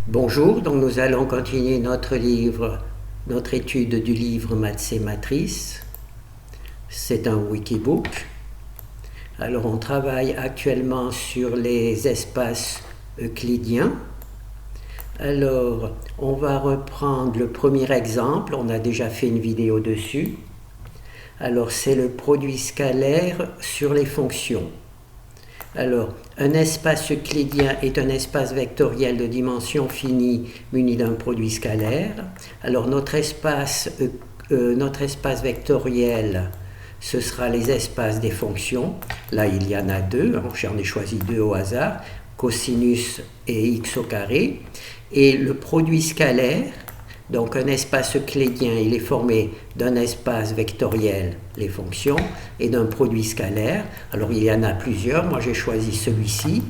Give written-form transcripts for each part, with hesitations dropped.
Bonjour, donc nous allons continuer notre étude du livre Maths et Matrices. C'est un wikibook. Alors on travaille actuellement sur les espaces euclidiens. Alors on va reprendre le premier exemple, on a déjà fait une vidéo dessus. Alors c'est le produit scalaire sur les fonctions. Alors, un espace euclidien est un espace vectoriel de dimension finie muni d'un produit scalaire. Alors, notre espace vectoriel, ce sera les espaces des fonctions. Là, il y en a deux, j'en ai choisi deux au hasard, cosinus et x au carré. Et le produit scalaire, donc un espace euclidien, il est formé d'un espace vectoriel, les fonctions, et d'un produit scalaire. Alors il y en a plusieurs, moi j'ai choisi celui-ci,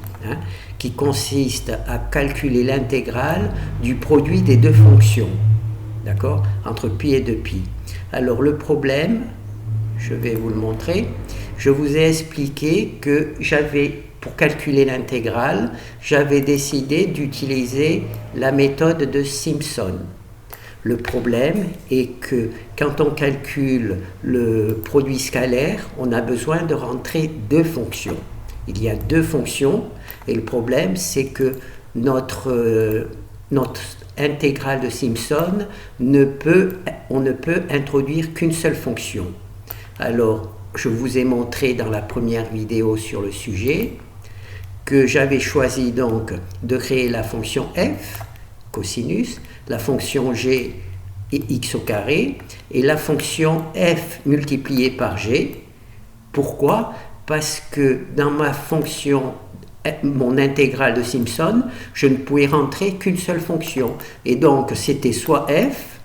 qui consiste à calculer l'intégrale du produit des deux fonctions, d'accord, entre pi et 2pi. Alors le problème, je vais vous le montrer, je vous ai expliqué que pour calculer l'intégrale, j'avais décidé d'utiliser la méthode de Simpson. Le problème est que quand on calcule le produit scalaire, on a besoin de rentrer deux fonctions. Il y a deux fonctions et le problème c'est que notre intégrale de Simpson, on ne peut introduire qu'une seule fonction. Alors, je vous ai montré dans la première vidéo sur le sujet que j'avais choisi donc de créer la fonction f, cosinus, la fonction g et x au carré, et la fonction f multipliée par g. Pourquoi? Parce que dans ma fonction, mon intégrale de Simpson, je ne pouvais rentrer qu'une seule fonction. Et donc, c'était soit f,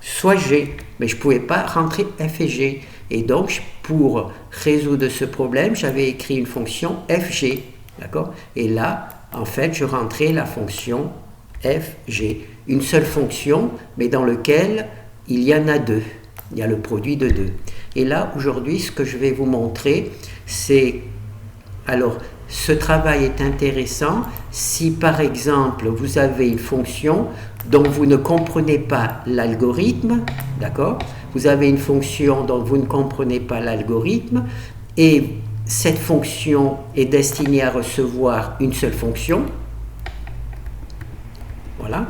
soit g. Mais je ne pouvais pas rentrer f et g. Et donc, pour résoudre ce problème, j'avais écrit une fonction fg. D'accord? Et là, en fait, je rentrais la fonction fg. Une seule fonction, mais dans laquelle il y en a deux. Il y a le produit de deux. Et là, aujourd'hui, ce que je vais vous montrer, c'est... Alors, ce travail est intéressant si, par exemple, vous avez une fonction dont vous ne comprenez pas l'algorithme, d'accord? Vous avez une fonction dont vous ne comprenez pas l'algorithme, et cette fonction est destinée à recevoir une seule fonction. Voilà,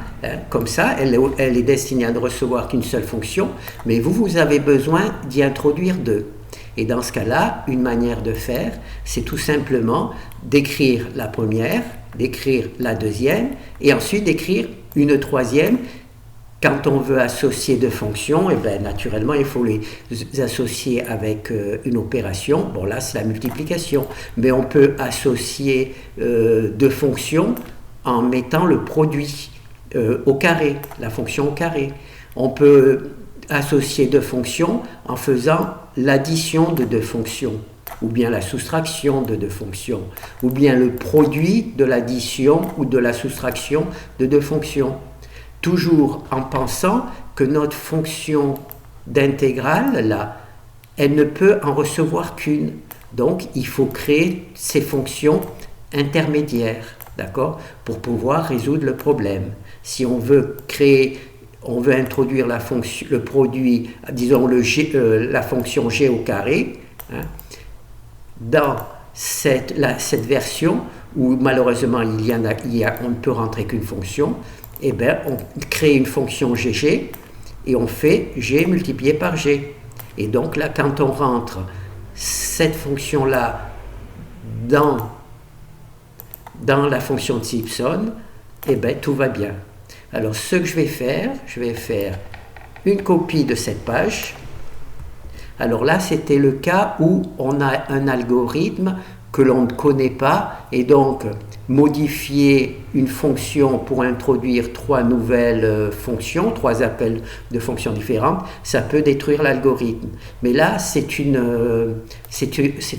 comme ça, elle est destinée à ne recevoir qu'une seule fonction, mais vous avez besoin d'y introduire deux. Et dans ce cas-là, une manière de faire, c'est tout simplement d'écrire la première, d'écrire la deuxième, et ensuite d'écrire une troisième. Quand on veut associer deux fonctions, et bien, naturellement, il faut les associer avec une opération. Bon, là, c'est la multiplication. Mais on peut associer deux fonctions en mettant le produit au carré, la fonction au carré. On peut associer deux fonctions en faisant l'addition de deux fonctions, ou bien la soustraction de deux fonctions, ou bien le produit de l'addition ou de la soustraction de deux fonctions. Toujours en pensant que notre fonction d'intégrale, là, elle ne peut en recevoir qu'une. Donc, il faut créer ces fonctions intermédiaires, d'accord, pour pouvoir résoudre le problème. Si on veut introduire le produit, disons la fonction g au carré, dans cette version où malheureusement on ne peut rentrer qu'une fonction, eh bien, on crée une fonction gg et on fait g multiplié par g. Et donc là, quand on rentre cette fonction-là dans la fonction de Simpson, eh bien, tout va bien. Alors, ce que je vais faire une copie de cette page. Alors là, c'était le cas où on a un algorithme que l'on ne connaît pas, et donc modifier une fonction pour introduire trois nouvelles fonctions, trois appels de fonctions différentes, ça peut détruire l'algorithme. Mais là, c'est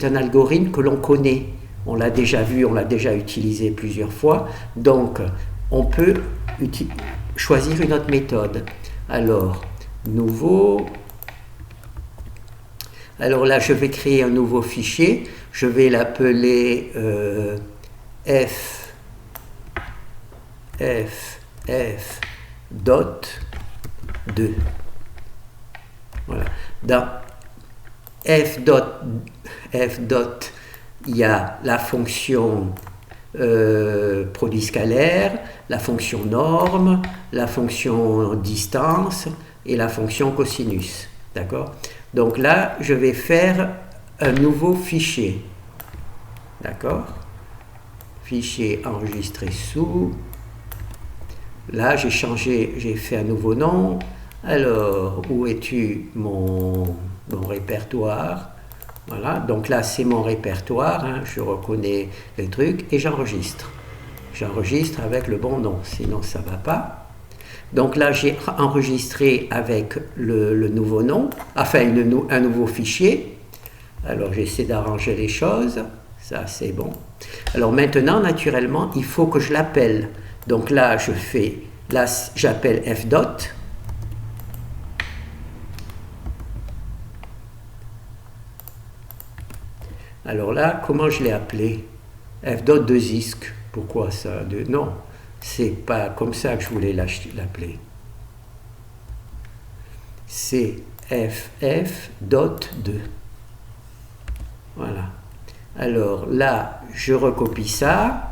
un algorithme que l'on connaît. On l'a déjà vu, on l'a déjà utilisé plusieurs fois. Donc, on peut choisir une autre méthode. Alors, nouveau. Alors là, je vais créer un nouveau fichier. Je vais l'appeler f f dot 2. Voilà. Dans f dot, il y a la fonction produit scalaire, la fonction norme, la fonction distance et la fonction cosinus. D'accord? Donc là, je vais faire un nouveau fichier. D'accord? Fichier enregistré sous. Là, j'ai fait un nouveau nom. Alors, où es-tu, mon répertoire? Voilà, donc là, c'est mon répertoire. Hein, je reconnais le truc et j'enregistre. J'enregistre avec le bon nom, sinon ça ne va pas. Donc là, j'ai enregistré avec le nouveau nom, enfin un nouveau fichier. Alors, j'essaie d'arranger les choses. Ça, c'est bon. Alors maintenant, naturellement, il faut que je l'appelle. Donc là, j'appelle f dot. Alors là, comment je l'ai appelé? F dot de ZISC. Pourquoi ça? Non, c'est pas comme ça que je voulais l'appeler. C'est ff dot 2. Voilà. Alors là, je recopie ça.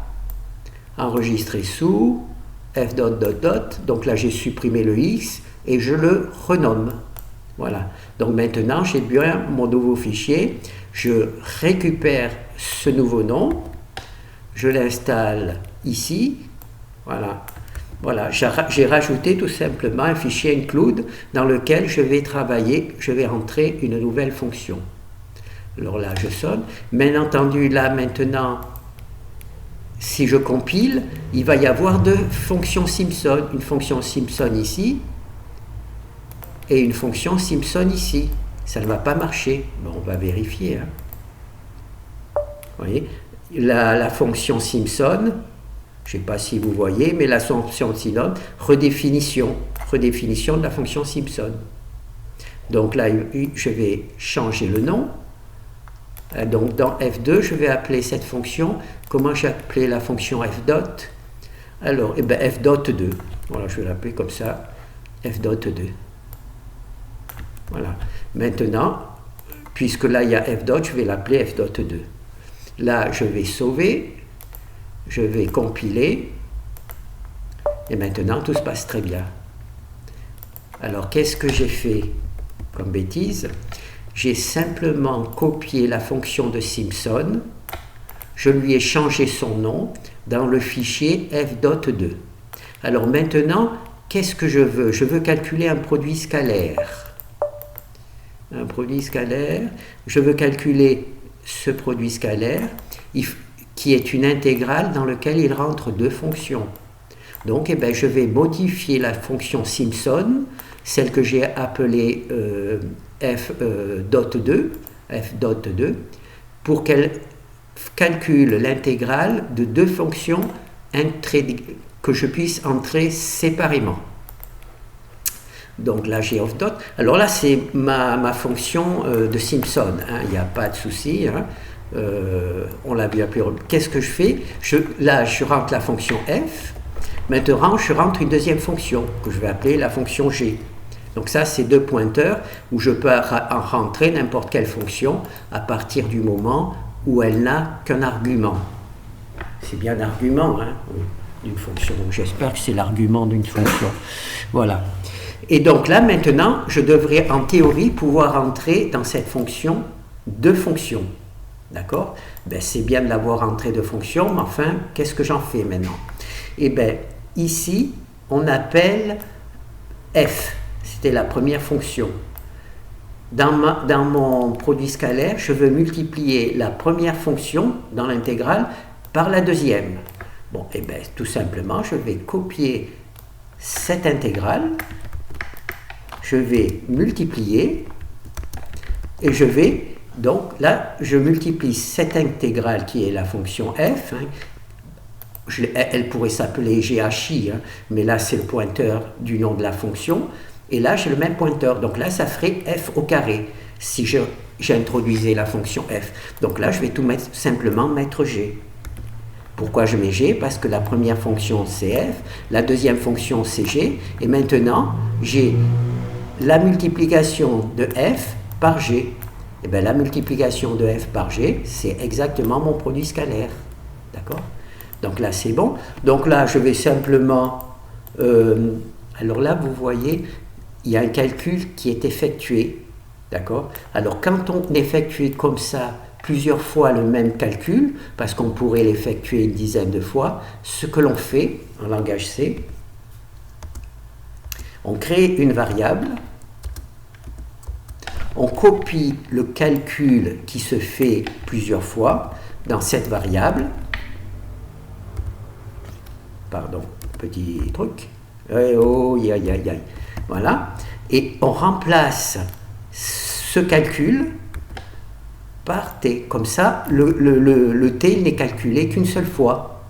Enregistrer sous f dot dot dot. Donc là, j'ai supprimé le x et je le renomme. Voilà. Donc maintenant, j'ai bien mon nouveau fichier. Je récupère ce nouveau nom. Je l'installe ici. Voilà. Voilà. J'ai rajouté tout simplement un fichier include dans lequel je vais travailler. Je vais entrer une nouvelle fonction. Alors là, je sonne. Bien entendu, là, maintenant, si je compile, il va y avoir deux fonctions Simpson. Une fonction Simpson ici et une fonction Simpson ici. Ça ne va pas marcher. Bon, on va vérifier. Hein. Vous voyez, la fonction Simpson, je ne sais pas si vous voyez, mais la fonction Simpson, redéfinition de la fonction Simpson. Donc là, je vais changer le nom. Donc dans F2, je vais appeler cette fonction, comment j'ai appelé la fonction f dot? Alors, eh bien, f dot 2. Voilà, je vais l'appeler comme ça, f dot 2. Voilà. Maintenant, puisque là, il y a f dot, je vais l'appeler f dot 2. Là, je vais sauver, je vais compiler, et maintenant, tout se passe très bien. Alors, qu'est-ce que j'ai fait comme bêtise? J'ai simplement copié la fonction de Simpson, je lui ai changé son nom dans le fichier f.2. Alors maintenant, qu'est-ce que je veux? Je veux calculer un produit scalaire. Un produit scalaire, je veux calculer ce produit scalaire qui est une intégrale dans laquelle il rentre deux fonctions. Donc eh bien, je vais modifier la fonction Simpson, celle que j'ai appelée f.2, pour qu'elle calcule l'intégrale de deux fonctions que je puisse entrer séparément. Donc là j'ai off dot. Alors là c'est ma fonction de Simpson, hein, il n'y a pas de souci. Hein. On l'a bien appelé. Qu'est-ce que je fais? Là je rentre la fonction f. Maintenant je rentre une deuxième fonction que je vais appeler la fonction g. Donc ça, c'est deux pointeurs où je peux en rentrer n'importe quelle fonction à partir du moment où elle n'a qu'un argument. C'est bien l'argument hein, d'une fonction. Donc j'espère que c'est l'argument d'une fonction. Voilà. Et donc là, maintenant, je devrais en théorie pouvoir entrer dans cette fonction deux fonctions. D'accord? Ben, c'est bien de l'avoir entrée deux fonctions, mais enfin, qu'est-ce que j'en fais maintenant? Eh bien, ici, on appelle f. C'était la première fonction. Dans mon produit scalaire, je veux multiplier la première fonction dans l'intégrale par la deuxième. Bon, et bien tout simplement, je vais copier cette intégrale, je vais multiplier, et je vais, donc là, je multiplie cette intégrale qui est la fonction f, hein, elle pourrait s'appeler GHI, hein, mais là c'est le pointeur du nom de la fonction. Et là, j'ai le même pointeur. Donc là, ça ferait f au carré si j'introduisais la fonction f. Donc là, je vais tout simplement mettre g. Pourquoi je mets G? Parce que la première fonction c'est F, la deuxième fonction c'est G, et maintenant j'ai la multiplication de F par G. Et bien la multiplication de F par G, c'est exactement mon produit scalaire. D'accord? Donc là c'est bon. Donc là je vais simplement... alors là vous voyez, il y a un calcul qui est effectué. D'accord? Alors quand on effectue comme ça plusieurs fois le même calcul, parce qu'on pourrait l'effectuer une dizaine de fois, ce que l'on fait en langage C, on crée une variable, on copie le calcul qui se fait plusieurs fois dans cette variable, pardon, petit truc, voilà, et on remplace ce calcul par t. Comme ça, le t il n'est calculé qu'une seule fois.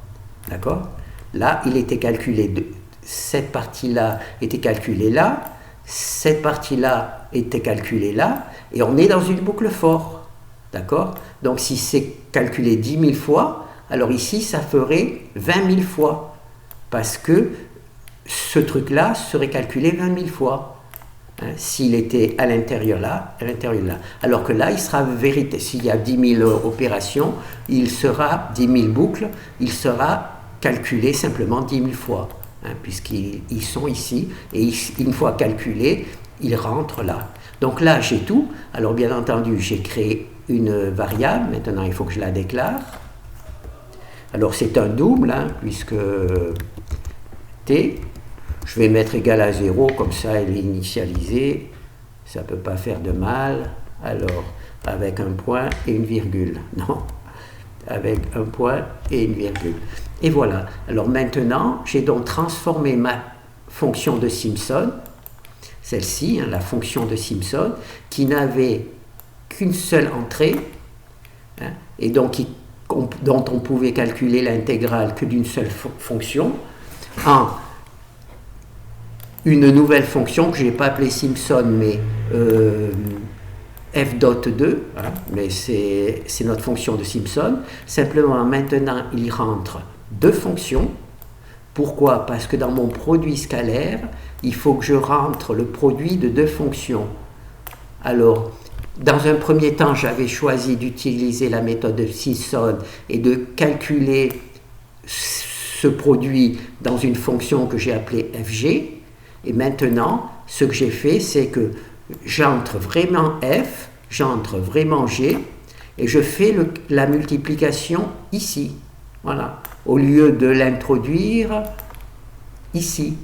D'accord? Là, il était calculé, cette partie-là était calculée là, cette partie-là était calculée là, et on est dans une boucle for. D'accord? Donc si c'est calculé 10 000 fois, alors ici, ça ferait 20 000 fois, parce que ce truc-là serait calculé 20 000 fois. S'il était à l'intérieur là, alors que là, il sera vérité. S'il y a 10 000 opérations, il sera 10 000 boucles, il sera calculé simplement 10 000 fois, puisqu'ils sont ici, et une fois calculés, ils rentrent là. Donc là, j'ai tout. Alors bien entendu, j'ai créé une variable, maintenant il faut que je la déclare. Alors c'est un double, puisque t, je vais mettre égal à 0, comme ça elle est initialisée, ça ne peut pas faire de mal. Alors, avec un point et une virgule, non, avec un point et une virgule. Et voilà, alors maintenant, j'ai donc transformé ma fonction de Simpson, celle-ci, la fonction de Simpson, qui n'avait qu'une seule entrée, et donc dont on pouvait calculer l'intégrale que d'une seule fonction, en une nouvelle fonction que je n'ai pas appelée Simpson, mais f.2, mais c'est notre fonction de Simpson. Simplement, maintenant, il rentre deux fonctions. Pourquoi? Parce que dans mon produit scalaire, il faut que je rentre le produit de deux fonctions. Alors, dans un premier temps, j'avais choisi d'utiliser la méthode de Simpson et de calculer ce produit dans une fonction que j'ai appelée fg. Et maintenant, ce que j'ai fait, c'est que j'entre vraiment f, j'entre vraiment g, et je fais la multiplication ici. Voilà. Au lieu de l'introduire ici.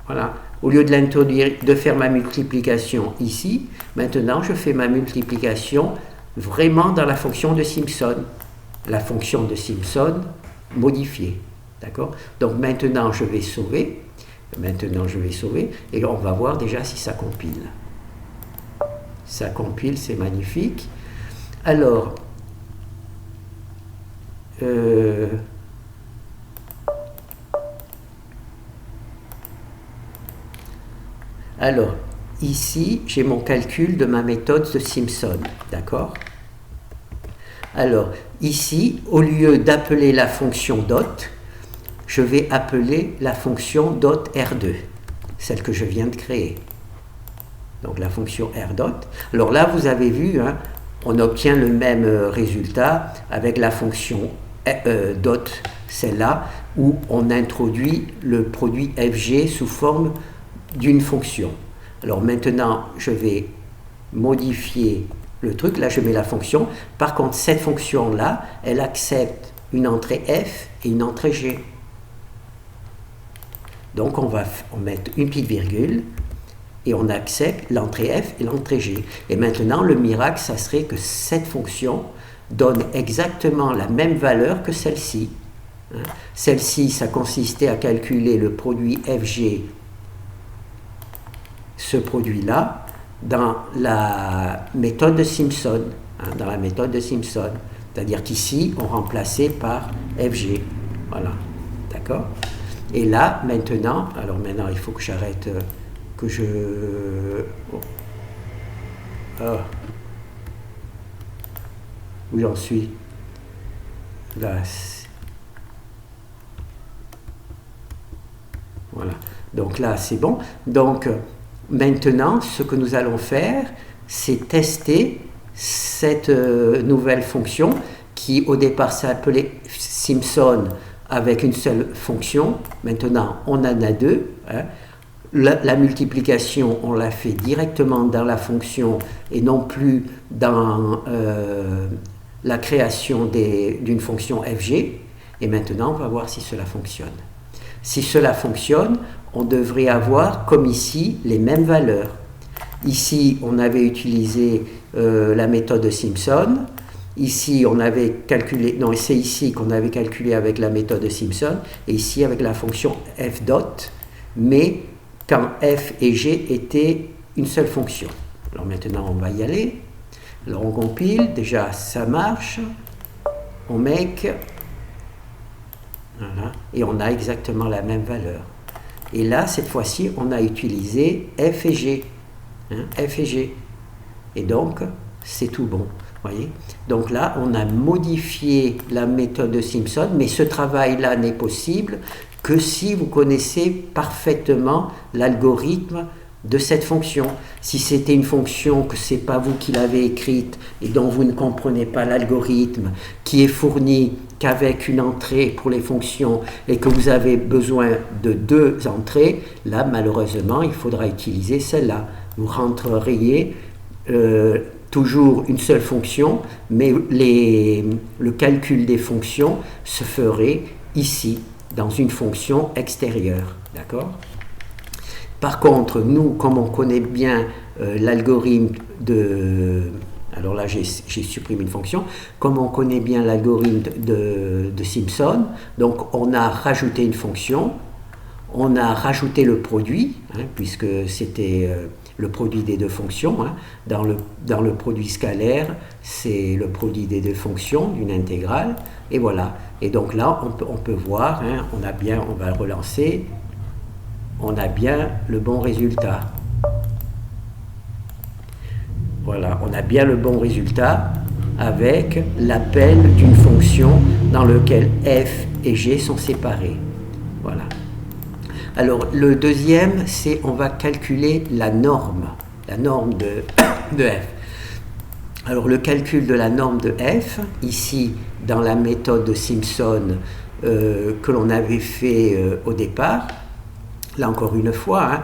Voilà. Au lieu de l'introduire, de faire ma multiplication ici, maintenant je fais ma multiplication vraiment dans la fonction de Simpson. La fonction de Simpson modifiée. D'accord? Donc maintenant je vais sauver. Et on va voir déjà si ça compile. Ça compile, c'est magnifique. Alors, ici, j'ai mon calcul de ma méthode de Simpson. D'accord? Alors, ici, au lieu d'appeler la fonction dot, je vais appeler la fonction dot R2, celle que je viens de créer. Donc la fonction R dot. Alors là, vous avez vu, on obtient le même résultat avec la fonction dot, celle-là, où on introduit le produit fg sous forme d'une fonction. Alors maintenant, je vais modifier le truc. Là, je mets la fonction. Par contre, cette fonction-là, elle accepte une entrée f et une entrée g. Donc on mettre une petite virgule et on accepte l'entrée f et l'entrée g. Et maintenant, le miracle, ça serait que cette fonction donne exactement la même valeur que celle-ci. Celle-ci, ça consistait à calculer le produit fg, ce produit-là, dans la méthode de Simpson. Dans la méthode de Simpson. C'est-à-dire qu'ici, on remplaçait par fg. Voilà. D'accord ? Et là, maintenant, alors maintenant, il faut que j'arrête, que je... Oh. Ah. Où j'en suis? Là, Voilà. Donc là, c'est bon. Donc maintenant, ce que nous allons faire, c'est tester cette nouvelle fonction qui au départ s'appelait Simpson avec une seule fonction. Maintenant, on en a deux. Hein. La multiplication, on l'a fait directement dans la fonction et non plus dans la création d'une fonction fg. Et maintenant, on va voir si cela fonctionne. Si cela fonctionne, on devrait avoir, comme ici, les mêmes valeurs. Ici, on avait utilisé la méthode de Simpson. Ici, on avait calculé, non, c'est ici qu'on avait calculé avec la méthode de Simpson, et ici avec la fonction f dot, mais quand f et g étaient une seule fonction. Alors maintenant, on va y aller. Alors on compile, déjà ça marche. On make, voilà, et on a exactement la même valeur. Et là, cette fois-ci, on a utilisé f et g. Hein, f et g. Et donc, c'est tout bon. Voyez. Donc là, on a modifié la méthode de Simpson, mais ce travail-là n'est possible que si vous connaissez parfaitement l'algorithme de cette fonction. Si c'était une fonction que ce n'est pas vous qui l'avez écrite et dont vous ne comprenez pas l'algorithme, qui est fourni qu'avec une entrée pour les fonctions et que vous avez besoin de deux entrées, là, malheureusement, il faudra utiliser celle-là. Vous rentreriez toujours une seule fonction, mais le calcul des fonctions se ferait ici, dans une fonction extérieure. D'accord ? Par contre, nous, comme on connaît bien l'algorithme de... Alors là, j'ai supprimé une fonction. Comme on connaît bien l'algorithme de Simpson, donc on a rajouté une fonction, on a rajouté le produit, hein, puisque c'était le produit des deux fonctions. Hein. Dans le produit scalaire, c'est le produit des deux fonctions d'une intégrale. Et voilà. Et donc là, on peut voir, hein, on va le relancer, on a bien le bon résultat. Voilà, on a bien le bon résultat avec l'appel d'une fonction dans laquelle f et g sont séparés. Voilà. Alors, le deuxième, c'est on va calculer la norme de f. Alors, le calcul de la norme de f, ici, dans la méthode de Simpson que l'on avait fait au départ, là encore une fois, hein,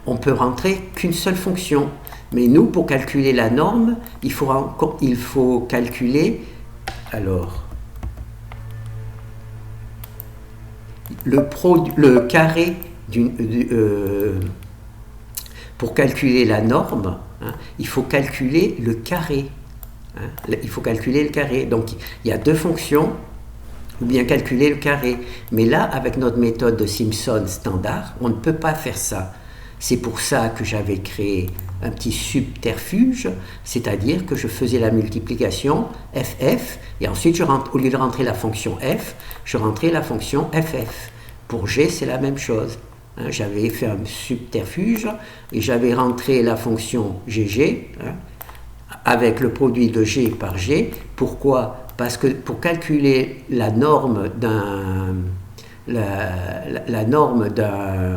on peut rentrer qu'une seule fonction. Mais nous, pour calculer la norme, il faut calculer, alors, le carré pour calculer la norme, hein, il faut calculer le carré. Hein, il faut calculer le carré. Donc, il y a deux fonctions, ou bien calculer le carré. Mais là, avec notre méthode de Simpson standard, on ne peut pas faire ça. C'est pour ça que j'avais créé un petit subterfuge, c'est-à-dire que je faisais la multiplication ff, et ensuite, au lieu de rentrer la fonction f, je rentrais la fonction ff. Pour g, c'est la même chose. Hein, j'avais fait un subterfuge, et j'avais rentré la fonction gg, hein, avec le produit de g par g. Pourquoi ? Parce que pour calculer la norme d'un... la norme de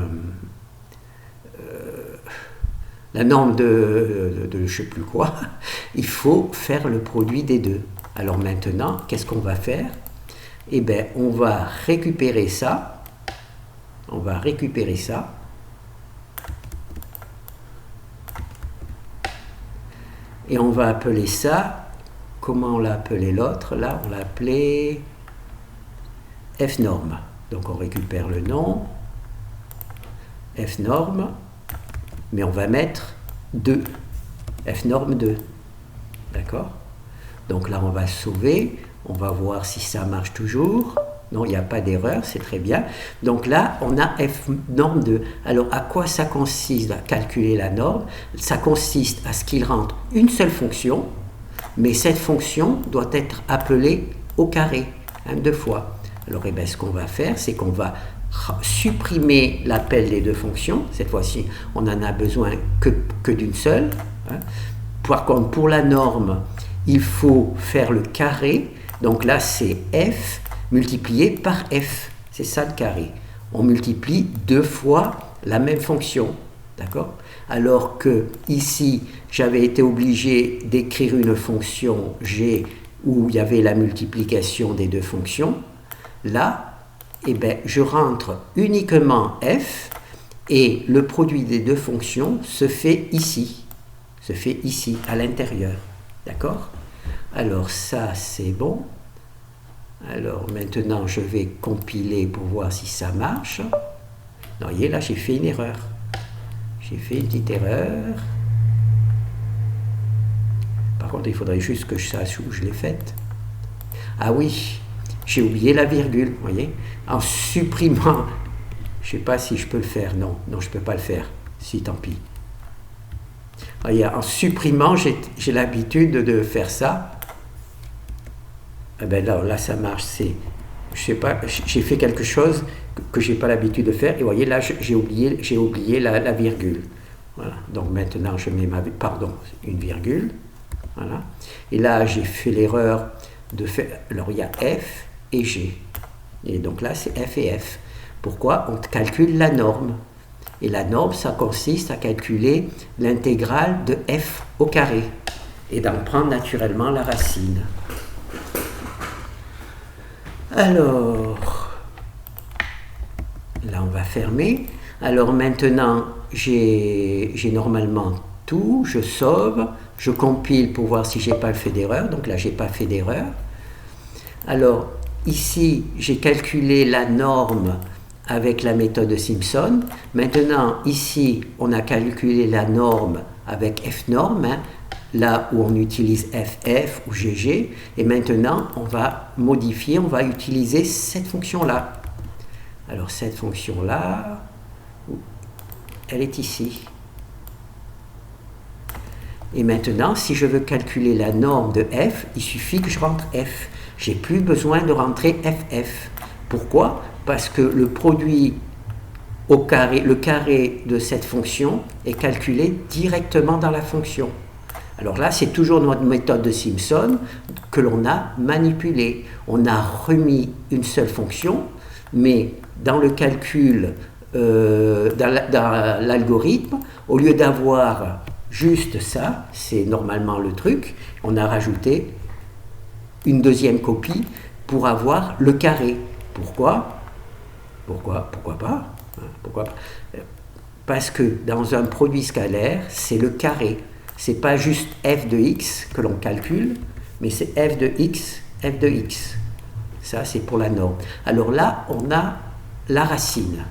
je ne sais plus quoi, il faut faire le produit des deux. Alors maintenant, qu'est-ce qu'on va faire ? Eh bien, on va récupérer ça. Et on va appeler ça, comment on l'a appelé l'autre ? Là, on l'a appelé fnorm. Donc on récupère le nom, fnorm, mais on va mettre 2, fnorm 2. D'accord ? Donc là, on va sauver, on va voir si ça marche toujours. Non, il n'y a pas d'erreur, c'est très bien. Donc là, on a fnorm 2. Alors, à quoi ça consiste à calculer la norme ? Ça consiste à ce qu'il rentre une seule fonction, mais cette fonction doit être appelée au carré, hein, 2 fois. Alors, eh bien, ce qu'on va faire, c'est qu'on va supprimer l'appel des deux fonctions. Cette fois-ci, on n'en a besoin que d'une seule. Hein. Par contre, pour la norme, il faut faire le carré. Donc là, c'est f multiplié par f. C'est ça le carré. on multiplie 2 fois la même fonction. D'accord? Alors que ici, j'avais été obligé d'écrire une fonction g où il y avait la multiplication des 2 fonctions. Là, eh ben, je rentre uniquement f et le produit des 2 fonctions se fait ici, à l'intérieur. D'accord? Alors ça, c'est bon. Alors maintenant, je vais compiler pour voir si ça marche. Non, vous voyez, là, j'ai fait une erreur. J'ai fait une petite erreur. Par contre, il faudrait juste que je sache où je l'ai faite. Ah oui, j'ai oublié la virgule, vous voyez. En supprimant, je ne sais pas si je peux le faire. Non, je ne peux pas le faire. Si, tant pis. Voyez, en supprimant, j'ai l'habitude de faire ça. Eh ben là, ça marche. Je sais pas, j'ai fait quelque chose que je n'ai pas l'habitude de faire. Et vous voyez, là, j'ai oublié la virgule. Voilà. Donc maintenant, je mets une virgule. Voilà. Et là, j'ai fait l'erreur de faire. Alors, il y a F et G. Et donc là, c'est F et F. Pourquoi? On calcule la norme. Et la norme, ça consiste à calculer l'intégrale de F au carré. Et d'en prendre naturellement la racine. Alors, là, on va fermer. Alors maintenant, j'ai normalement tout. Je sauve. Je compile pour voir si je n'ai pas fait d'erreur. Donc là, je n'ai pas fait d'erreur. Alors, ici, j'ai calculé la norme avec la méthode de Simpson. Maintenant, ici, on a calculé la norme avec fnorm, hein, là où on utilise ff ou gg. Et maintenant, on va modifier, on va utiliser cette fonction-là. Alors, cette fonction-là, elle est ici. Et maintenant, si je veux calculer la norme de f, il suffit que je rentre f. Je n'ai plus besoin de rentrer ff. Pourquoi? Parce que le produit au carré, le carré de cette fonction est calculé directement dans la fonction. Alors là, c'est toujours notre méthode de Simpson que l'on a manipulée. On a remis une seule fonction, mais dans le calcul, dans l'algorithme, au lieu d'avoir juste ça, c'est normalement le truc, on a rajouté une deuxième copie pour avoir le carré. Pourquoi pas? Pourquoi pas? Parce que dans un produit scalaire, c'est le carré. C'est pas juste f de x que l'on calcule, mais c'est f de x. Ça, c'est pour la norme. Alors là, on a la racine.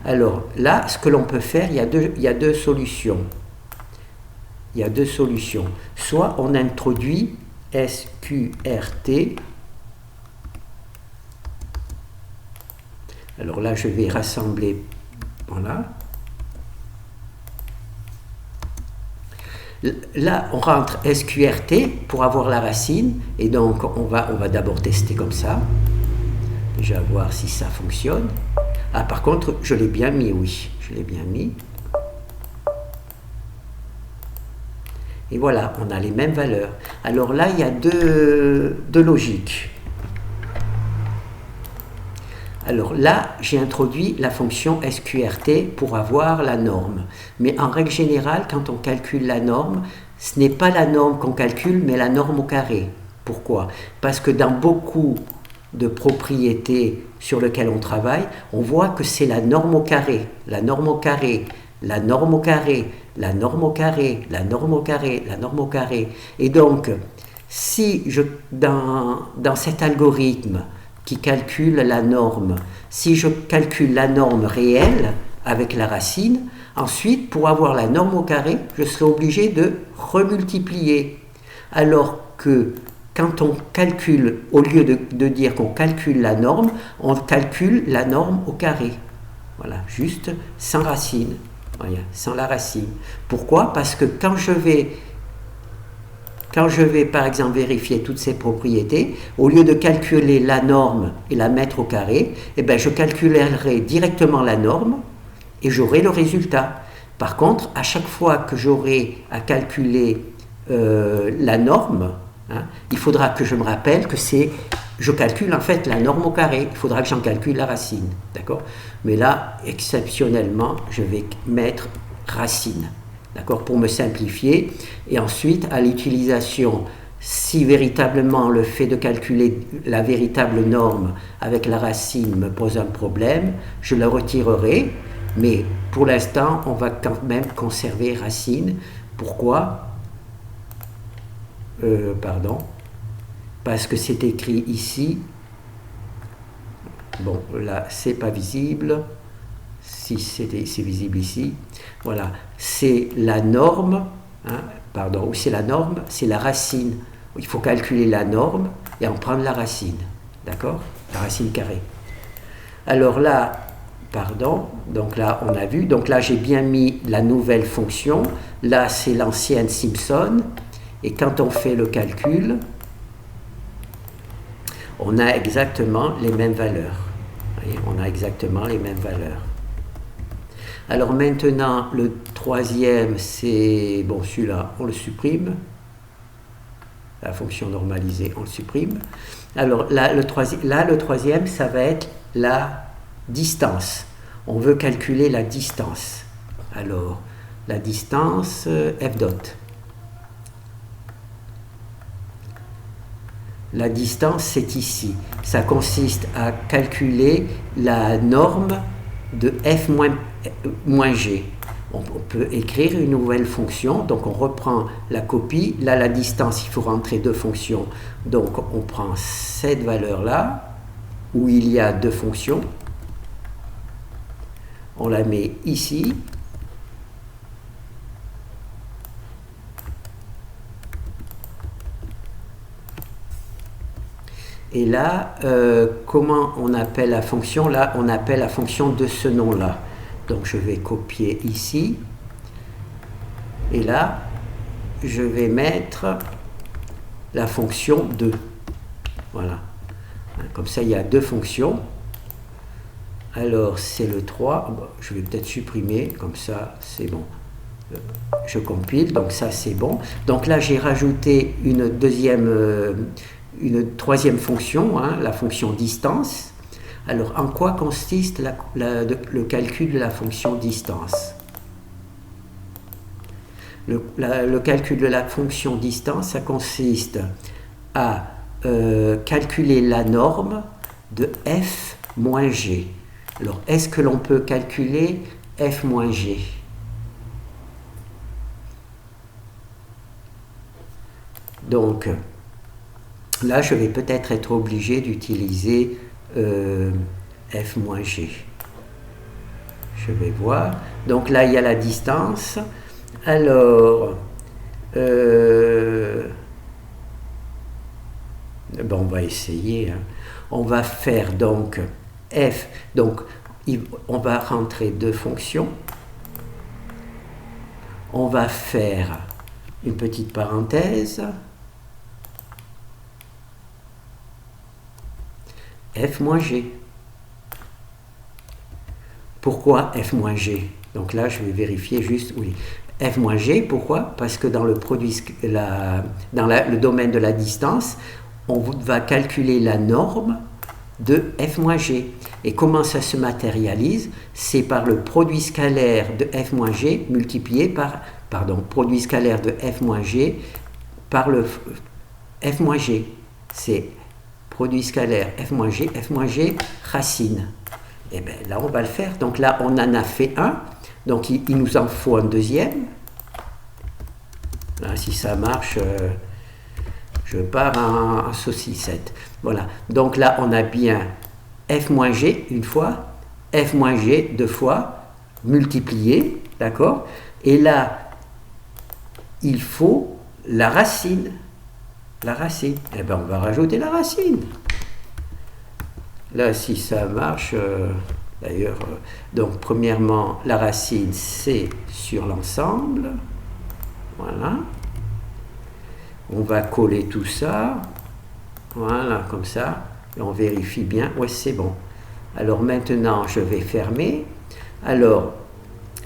Alors là, ce que l'on peut faire, il y a deux solutions. Soit on introduit SQRT. Alors là, je vais rassembler. Voilà. Là, on rentre SQRT pour avoir la racine. Et donc, on va d'abord tester comme ça. Déjà voir si ça fonctionne. Ah, par contre, je l'ai bien mis, oui. Je l'ai bien mis. Et voilà, on a les mêmes valeurs. Alors là, il y a deux logiques. Alors là, j'ai introduit la fonction SQRT pour avoir la norme. Mais en règle générale, quand on calcule la norme, ce n'est pas la norme qu'on calcule, mais la norme au carré. Pourquoi? Parce que dans beaucoup de propriétés sur lesquelles on travaille, on voit que c'est la norme au carré, la norme au carré, la norme au carré, la norme au carré, la norme au carré, la norme au carré. Et donc, si dans cet algorithme qui calcule la norme, si je calcule la norme réelle avec la racine, ensuite, pour avoir la norme au carré, je serai obligé de remultiplier. Alors que quand on calcule, au lieu de dire qu'on calcule la norme, on calcule la norme au carré. Voilà, juste sans racine. Voilà, sans la racine. Pourquoi? Parce que quand je vais par exemple vérifier toutes ces propriétés, au lieu de calculer la norme et la mettre au carré, eh ben, je calculerai directement la norme et j'aurai le résultat. Par contre, à chaque fois que j'aurai à calculer la norme, il faudra que je me rappelle que c'est je calcule en fait la norme au carré. Il faudra que j'en calcule la racine. D'accord? Mais là, exceptionnellement, je vais mettre racine. D'accord? Pour me simplifier. Et ensuite, à l'utilisation, si véritablement le fait de calculer la véritable norme avec la racine me pose un problème, je la retirerai. Mais pour l'instant, on va quand même conserver racine. Pourquoi? Pardon. Parce que c'est écrit ici. Bon, là, c'est pas visible. Si c'est visible ici. Voilà. C'est la norme. Hein, pardon, ou c'est la norme, c'est la racine. Il faut calculer la norme et en prendre la racine. D'accord? La racine carrée. Alors là, pardon, donc là on a vu, donc là j'ai bien mis la nouvelle fonction, là c'est l'ancienne Simpson, et quand on fait le calcul, on a exactement les mêmes valeurs. Vous voyez, on a exactement les mêmes valeurs. Alors maintenant, le troisième, c'est, bon celui-là, on le supprime, la fonction normalisée, on le supprime. Alors là, le troisième, ça va être la distance. On veut calculer la distance. Alors, la distance f dot. La distance, c'est ici. Ça consiste à calculer la norme de f moins g. On peut écrire une nouvelle fonction, donc on reprend la copie. Là, la distance, il faut rentrer deux fonctions. Donc, on prend cette valeur-là, où il y a deux fonctions. On la met ici. Et là, comment on appelle la fonction? Là, on appelle la fonction de ce nom-là. Donc, je vais copier ici. Et là, je vais mettre la fonction 2. Voilà. Comme ça, il y a deux fonctions. Alors, c'est le 3. Bon, je vais peut-être supprimer. Comme ça, c'est bon. Je compile. Donc, ça, c'est bon. Donc là, j'ai rajouté une troisième fonction, hein, la fonction distance. Alors, en quoi consiste le calcul de la fonction distance? Le calcul de la fonction distance, ça consiste à calculer la norme de f moins g. Alors, est-ce que l'on peut calculer f moins g? Donc, là, je vais peut-être être obligé d'utiliser f moins g. Je vais voir. Donc là, il y a la distance. Alors, bon, on va essayer. Hein. On va faire donc f. Donc, on va rentrer deux fonctions. On va faire une petite parenthèse. f moins g. Pourquoi f moins g? Donc là, je vais vérifier juste, oui. f moins g, pourquoi? Parce que dans le domaine de la distance, on va calculer la norme de f moins g. Et comment ça se matérialise? C'est par le produit scalaire de f moins g multiplié par, produit scalaire de f moins g par le f moins g. C'est produit scalaire f moins g, racine. Et bien là, on va le faire. Donc là, on en a fait un. Donc il nous en faut un deuxième. Là, si ça marche, je pars en saucissette. Voilà. Donc là, on a bien f moins g une fois, f moins g deux fois, multiplié. D'accord? Et là, il faut la racine. La racine. Eh bien, on va rajouter la racine. Là, si ça marche, d'ailleurs, donc premièrement, la racine, c'est sur l'ensemble. Voilà. On va coller tout ça. Voilà, comme ça. Et on vérifie bien. Ouais, c'est bon. Alors maintenant, je vais fermer. Alors,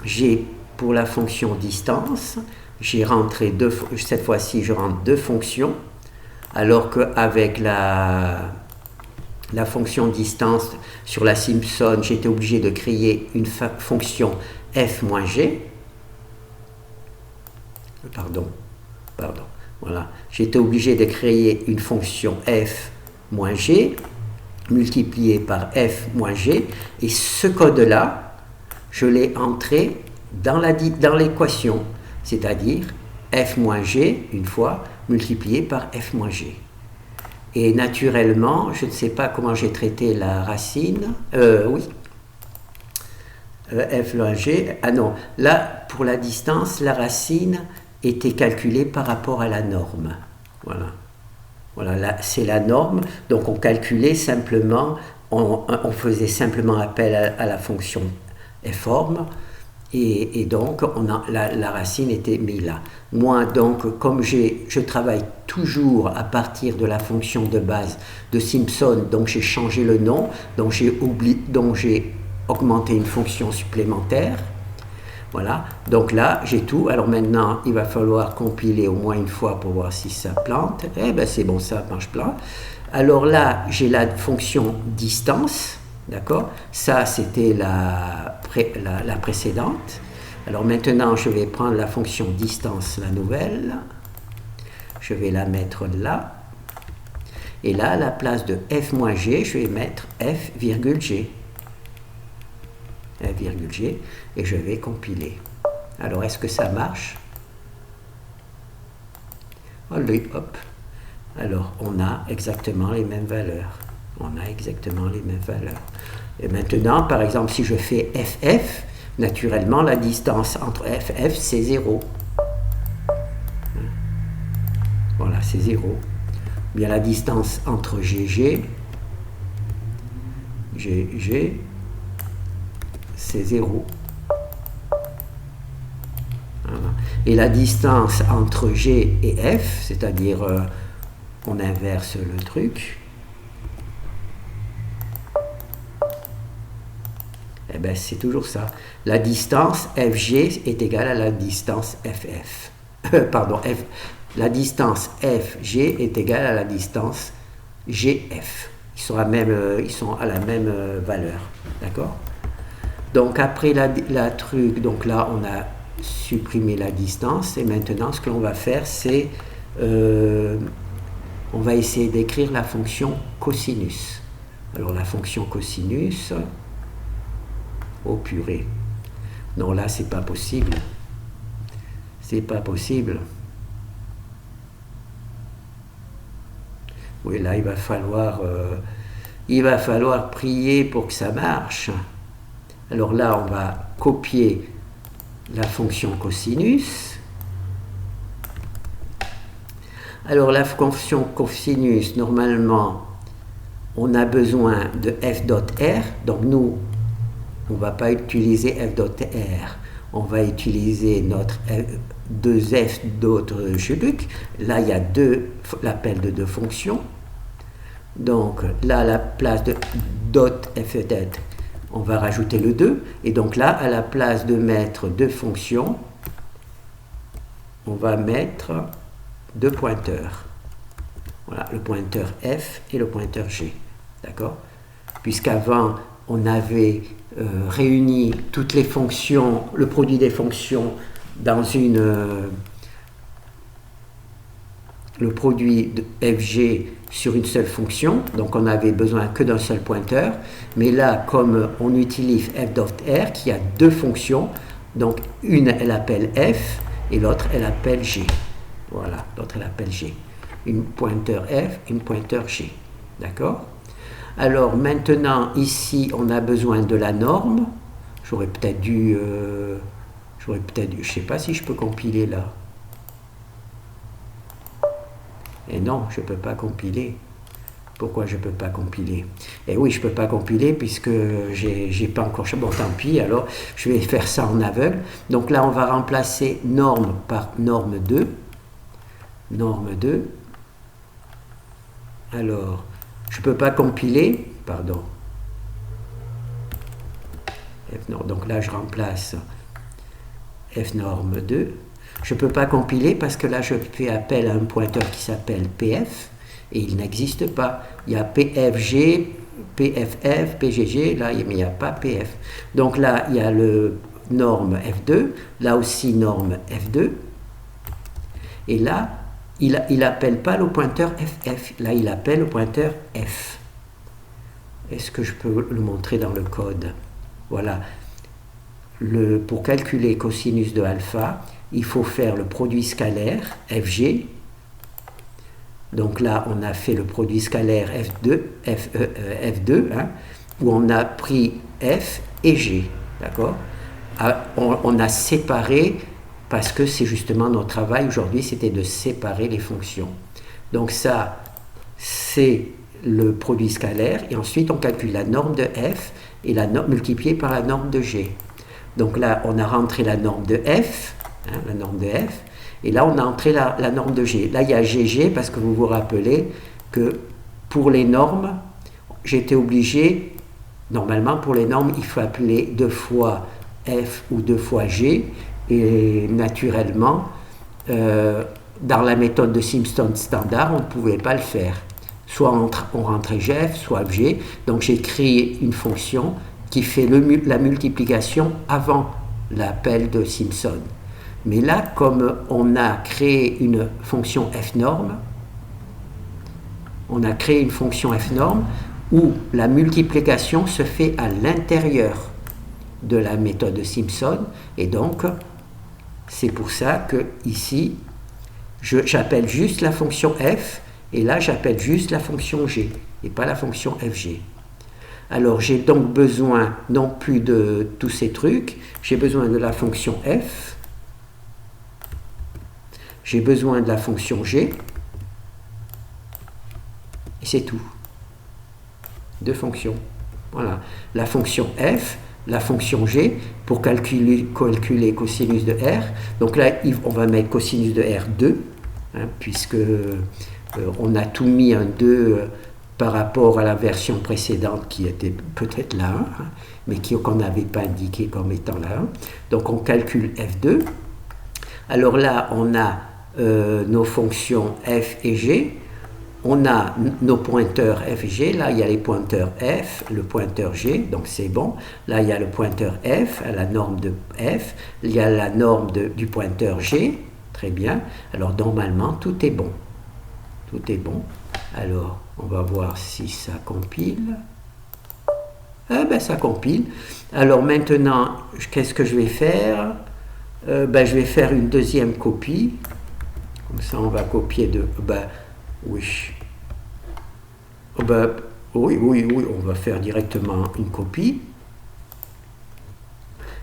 j'ai pour la fonction distance, j'ai rentré cette fois-ci, je rentre deux fonctions. Alors qu'avec la la fonction distance sur la Simpson, j'étais obligé de créer une fonction f moins g. Pardon. Voilà. J'étais obligé de créer une fonction f moins g multipliée par f moins g. Et ce code-là, je l'ai entré dans l'équation. C'est-à-dire f moins g, une fois, multiplié par f moins g. Et naturellement, je ne sais pas comment j'ai traité la racine. Oui. F moins g. Ah non, là, pour la distance, la racine était calculée par rapport à la norme. Voilà. Voilà, là, c'est la norme. Donc, on calculait simplement, on faisait simplement appel à la fonction f-forme. Et donc, la racine était mise là. Moi, donc, comme je travaille toujours à partir de la fonction de base de Simpson, donc j'ai changé le nom, donc j'ai augmenté une fonction supplémentaire. Voilà, donc là, j'ai tout. Alors maintenant, il va falloir compiler au moins une fois pour voir si ça plante. Eh bien, c'est bon, ça marche plein. Alors là, j'ai la fonction distance. D'accord? Ça, c'était la précédente. Alors maintenant, je vais prendre la fonction distance, la nouvelle. Je vais la mettre là. Et là, à la place de f moins g, je vais mettre f virgule g. F virgule g. Et je vais compiler. Alors, est-ce que ça marche? Hop. Alors, on a exactement les mêmes valeurs. Et maintenant, par exemple, si je fais FF, naturellement, la distance entre FF, c'est 0. Voilà, c'est 0. Bien, la distance entre GG, c'est 0. Voilà. Et la distance entre G et F, c'est-à-dire, on inverse le truc, eh bien, c'est toujours ça. La distance FG est égale à la distance FF. La distance FG est égale à la distance GF. Ils sont à la même valeur. D'accord? Donc, après la truc, donc là, on a supprimé la distance. Et maintenant, ce que l'on va faire, c'est... on va essayer d'écrire la fonction cosinus. Alors, la fonction cosinus... Oh purée. Non, là, c'est pas possible. Oui, là, il va falloir prier pour que ça marche. Alors là, on va copier la fonction cosinus. Alors, la fonction cosinus, normalement, on a besoin de f.r. Donc, nous, on ne va pas utiliser f.r, on va utiliser notre 2f d'autres Juluc. Là, il y a l'appel de deux fonctions. Donc, là, à la place de .f.r, on va rajouter le 2. Et donc là, à la place de mettre deux fonctions, on va mettre deux pointeurs. Voilà, le pointeur f et le pointeur g. D'accord? Puisqu'avant, on avait réuni toutes les fonctions, le produit des fonctions dans le produit de fg sur une seule fonction, donc on n'avait besoin que d'un seul pointeur, mais là, comme on utilise f.r qui a deux fonctions, donc une elle appelle f et l'autre elle appelle g. Voilà, l'autre elle appelle g. Une pointeur f, une pointeur g. D'accord? Alors maintenant, ici, on a besoin de la norme. J'aurais peut-être dû, je ne sais pas si je peux compiler là. Et non, je ne peux pas compiler. Pourquoi je ne peux pas compiler? Et oui, je ne peux pas compiler puisque j'ai pas encore... Bon, tant pis, alors je vais faire ça en aveugle. Donc là, on va remplacer norme par norme 2. Norme 2. Alors... je ne peux pas compiler, pardon. Donc là, je remplace f norme 2. Je ne peux pas compiler parce que là, je fais appel à un pointeur qui s'appelle pf. Et il n'existe pas. Il y a PFG, PFF, PGG, là, mais il n'y a pas PF. Donc là, il y a le norme F2, là aussi norme F2. Et là, il n'appelle pas le pointeur FF, là, il appelle le pointeur F. Est-ce que je peux le montrer dans le code? Voilà. Pour calculer cosinus de alpha, il faut faire le produit scalaire FG. Donc là, on a fait le produit scalaire F2, hein, où on a pris F et G. D'accord? On a séparé, parce que c'est justement notre travail aujourd'hui, c'était de séparer les fonctions. Donc ça, c'est le produit scalaire, et ensuite on calcule la norme de F et la norme multipliée par la norme de G. Donc là, on a rentré la norme de F, hein, la norme de F, et là, on a entré la norme de G. Là, il y a GG, parce que vous vous rappelez que pour les normes, j'étais obligé, normalement, pour les normes, il faut appeler 2 fois F ou 2 fois G, et naturellement, dans la méthode de Simpson standard, on ne pouvait pas le faire. Soit on rentrait GF, soit FG. Donc j'ai créé une fonction qui fait la multiplication avant l'appel de Simpson. Mais là, comme on a créé une fonction f-norme, où la multiplication se fait à l'intérieur de la méthode de Simpson, et donc c'est pour ça que ici j'appelle juste la fonction f, et là j'appelle juste la fonction g, et pas la fonction fg. Alors j'ai donc besoin non plus de tous ces trucs, j'ai besoin de la fonction f, j'ai besoin de la fonction g, et c'est tout. 2 fonctions. Voilà. La fonction f, la fonction g, pour calculer cosinus de r. Donc là, on va mettre cosinus de r 2, hein, puisque on a tout mis un 2 par rapport à la version précédente qui était peut-être la 1, hein, mais qu'on n'avait pas indiqué comme étant la 1. Donc on calcule f2. Alors là, on a nos fonctions f et g. On a nos pointeurs f et g. Là, il y a les pointeurs f, le pointeur g, donc c'est bon. Là, il y a le pointeur f, à la norme de f. Il y a la norme du pointeur g. Très bien. Alors, normalement, tout est bon. Tout est bon. Alors, on va voir si ça compile. Ah ben, ça compile. Alors, maintenant, qu'est-ce que je vais faire? Je vais faire une deuxième copie. Comme ça, on va copier de... oui. Oui, on va faire directement une copie.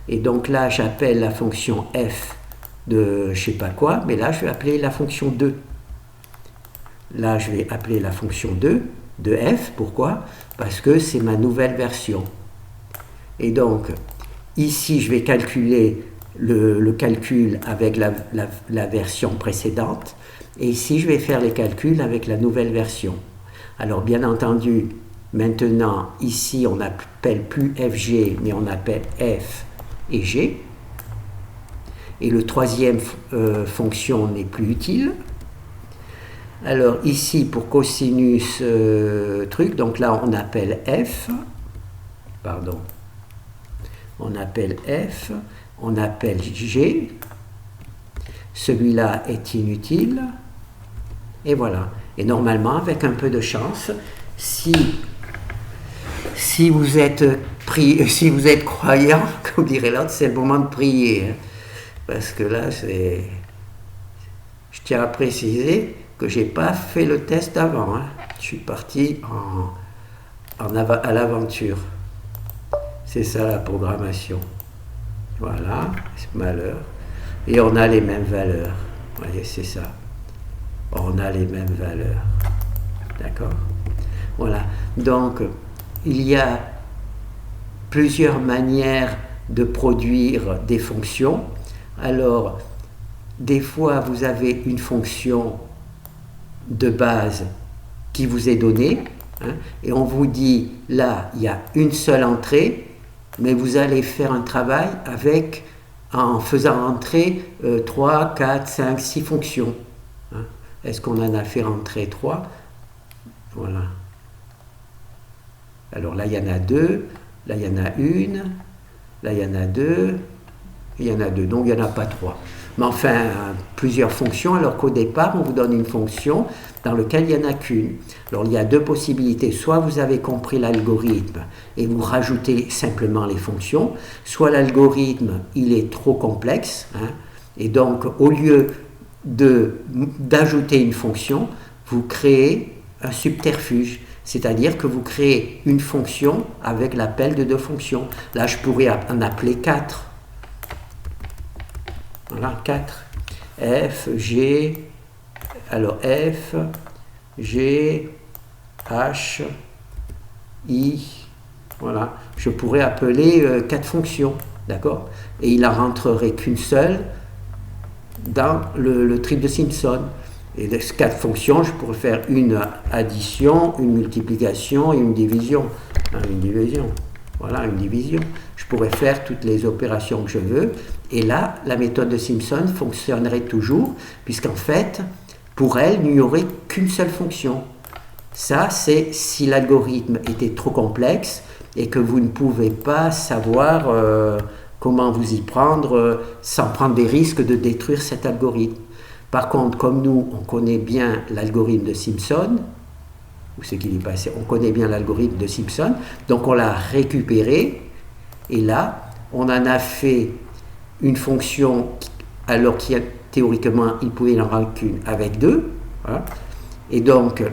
Et donc là, j'appelle la fonction f de je sais pas quoi, mais là, je vais appeler la fonction 2. Là, je vais appeler la fonction 2 de f. Pourquoi? Parce que c'est ma nouvelle version. Et donc, ici, je vais calculer le calcul avec la version précédente. Et ici, je vais faire les calculs avec la nouvelle version. Alors, bien entendu, maintenant, ici, on n'appelle plus FG, mais on appelle F et G. Et le troisième fonction n'est plus utile. Alors, ici, pour cosinus truc, donc là, on appelle F. Pardon. On appelle F. On appelle G. Celui-là est inutile. Et voilà. Et normalement, avec un peu de chance, si vous êtes croyant, comme dirait l'autre, c'est le moment de prier. Hein. Parce que là, je tiens à préciser que je n'ai pas fait le test avant. Hein. Je suis parti à l'aventure. C'est ça la programmation. Voilà, c'est malheur. Et on a les mêmes valeurs. Vous voyez, c'est ça. On a les mêmes valeurs. D'accord? Voilà. Donc, il y a plusieurs manières de produire des fonctions. Alors, des fois, vous avez une fonction de base qui vous est donnée, hein, et on vous dit, là, il y a une seule entrée, mais vous allez faire un travail en faisant entrer 3, 4, 5, 6 fonctions. Hein. Est-ce qu'on en a fait rentrer 3? Voilà. Alors là, il y en a deux, là, il y en a une, là, il y en a deux, et il y en a deux, donc il n'y en a pas trois. Mais enfin, plusieurs fonctions, alors qu'au départ, on vous donne une fonction dans laquelle il n'y en a qu'une. Alors il y a deux possibilités, soit vous avez compris l'algorithme et vous rajoutez simplement les fonctions, soit l'algorithme, il est trop complexe, hein, et donc au lieu d'ajouter une fonction, vous créez un subterfuge. C'est-à-dire que vous créez une fonction avec l'appel de deux fonctions. Là, je pourrais en appeler 4. Voilà, 4. F, G, alors F, G, H, I. Voilà, je pourrais appeler 4 fonctions, d'accord? Et il en rentrerait qu'une seule dans le triple de Simpson. Et les 4 fonctions, je pourrais faire une addition, une multiplication et une division. Une division. Voilà, une division. Je pourrais faire toutes les opérations que je veux. Et là, la méthode de Simpson fonctionnerait toujours, puisqu'en fait, pour elle, il n'y aurait qu'une seule fonction. Ça, c'est si l'algorithme était trop complexe et que vous ne pouvez pas savoir comment vous y prendre sans prendre des risques de détruire cet algorithme. Par contre, comme nous, on connaît bien l'algorithme de Simpson, ou ce qu'il est passé, on connaît bien l'algorithme de Simpson, donc on l'a récupéré, et là, on en a fait une fonction, alors qu'il y a, théoriquement, il pouvait en rendre qu'une avec 2, voilà. Et donc,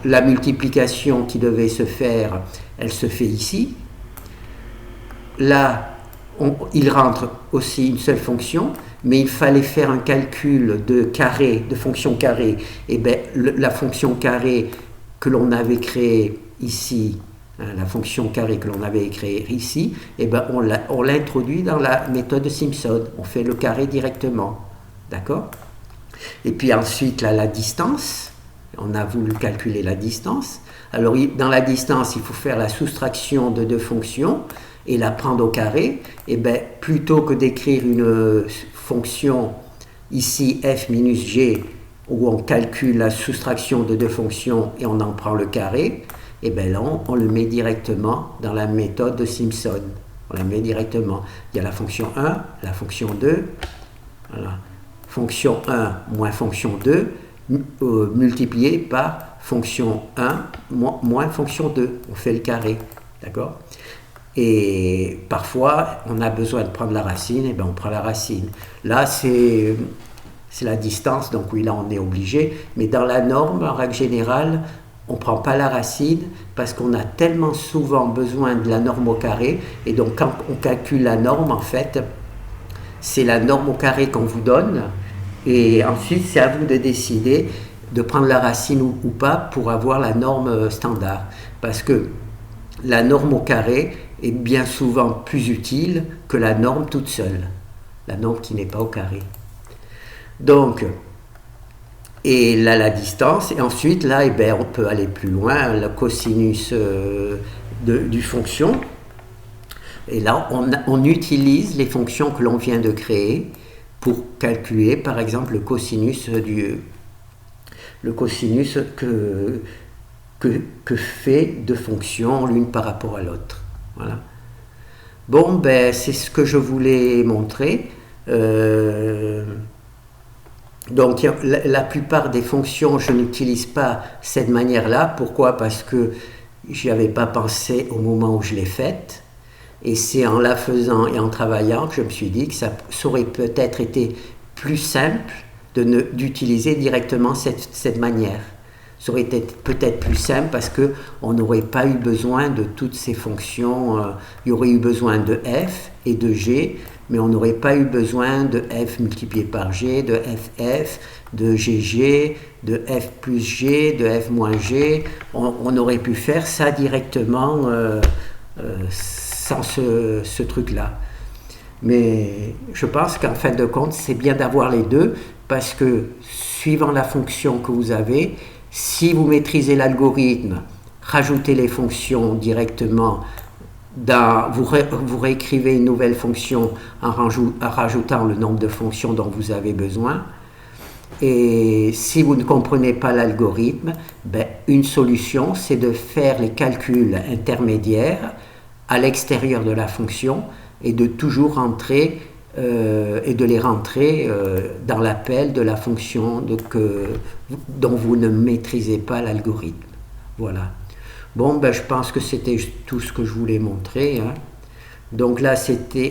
la multiplication qui devait se faire, elle se fait ici. Là, il rentre aussi une seule fonction, mais il fallait faire un calcul de carré, de fonction carré. Et bien, la fonction carré que l'on avait créée ici, hein, la fonction carré que l'on avait créée ici, et ben on l'introduit dans la méthode de Simpson. On fait le carré directement. D'accord? Et puis ensuite, là, la distance. On a voulu calculer la distance. Alors, dans la distance, il faut faire la soustraction de deux fonctions et la prendre au carré. Et bien, plutôt que d'écrire une fonction ici f minus g où on calcule la soustraction de deux fonctions et on en prend le carré, et bien là on le met directement dans la méthode de Simpson. On la met directement. Il y a la fonction 1, la fonction 2, voilà. Fonction 1 moins fonction 2 multiplié par fonction 1 moins fonction 2. On fait le carré. D'accord ? Et parfois, on a besoin de prendre la racine, et bien on prend la racine. Là, c'est la distance, donc oui, là on est obligé. Mais dans la norme, en règle générale, on ne prend pas la racine parce qu'on a tellement souvent besoin de la norme au carré. Et donc quand on calcule la norme, en fait, c'est la norme au carré qu'on vous donne. Et ensuite, c'est à vous de décider de prendre la racine ou pas pour avoir la norme standard. Parce que la norme au carré est bien souvent plus utile que la norme toute seule, la norme qui n'est pas au carré. Donc, et là la distance, et ensuite là, eh bien, on peut aller plus loin, le cosinus du fonction, et là on utilise les fonctions que l'on vient de créer pour calculer par exemple le cosinus que fait deux fonctions l'une par rapport à l'autre. Voilà. Bon, ben c'est ce que je voulais montrer. Donc la plupart des fonctions, je n'utilise pas cette manière-là. Pourquoi ? Parce que je n'y avais pas pensé au moment où je l'ai faite. Et c'est en la faisant et en travaillant que je me suis dit que ça aurait peut-être été plus simple d'utiliser directement cette manière. Ça aurait été peut-être plus simple parce qu'on n'aurait pas eu besoin de toutes ces fonctions. Il y aurait eu besoin de f et de g, mais on n'aurait pas eu besoin de f multiplié par g, de ff, de gg, de f plus g, de f moins g. On aurait pu faire ça directement sans ce truc-là. Mais je pense qu'en fin de compte, c'est bien d'avoir les deux parce que suivant la fonction que vous avez, si vous maîtrisez l'algorithme, rajoutez les fonctions directement, vous réécrivez une nouvelle fonction en rajoutant le nombre de fonctions dont vous avez besoin. Et si vous ne comprenez pas l'algorithme, ben, une solution, c'est de faire les calculs intermédiaires à l'extérieur de la fonction et de toujours rentrer et de les rentrer dans l'appel de la fonction dont vous ne maîtrisez pas l'algorithme. Voilà. Bon, ben, je pense que c'était tout ce que je voulais montrer, hein. Donc là,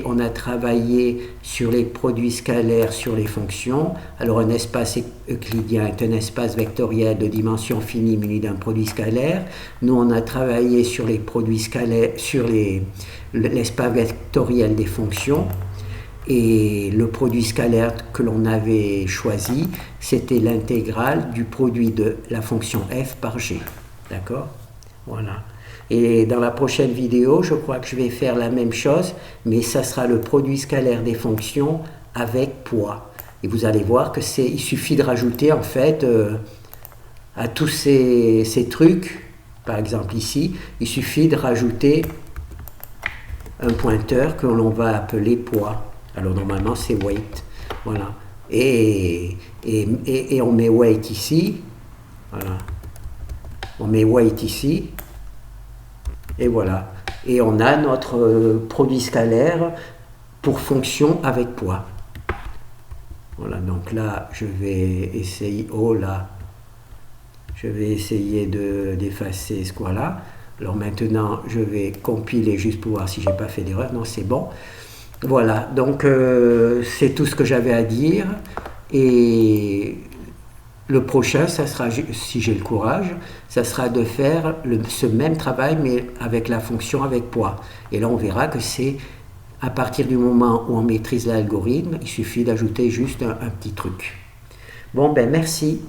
on a travaillé sur les produits scalaires, sur les fonctions. Alors un espace euclidien est un espace vectoriel de dimension finie muni d'un produit scalaire. Nous, on a travaillé sur les produits scalaires, sur l'espace vectoriel des fonctions. Et le produit scalaire que l'on avait choisi, c'était l'intégrale du produit de la fonction f par g. D'accord ? Voilà. Et dans la prochaine vidéo, je crois que je vais faire la même chose, mais ça sera le produit scalaire des fonctions avec poids. Et vous allez voir que il suffit de rajouter en fait à tous ces trucs, par exemple ici, il suffit de rajouter un pointeur que l'on va appeler poids. Alors normalement c'est weight. Voilà. Et on met weight ici. Voilà. On met weight ici. Et voilà. Et on a notre produit scalaire pour fonction avec poids. Voilà, donc là, je vais essayer, je vais essayer d'effacer ce quoi-là. Alors maintenant, je vais compiler juste pour voir si j'ai pas fait d'erreur. Non, c'est bon. Voilà, donc c'est tout ce que j'avais à dire. Et le prochain, ça sera, si j'ai le courage, ça sera de faire ce même travail, mais avec la fonction avec poids. Et là, on verra que c'est à partir du moment où on maîtrise l'algorithme, il suffit d'ajouter juste un petit truc. Bon, ben merci.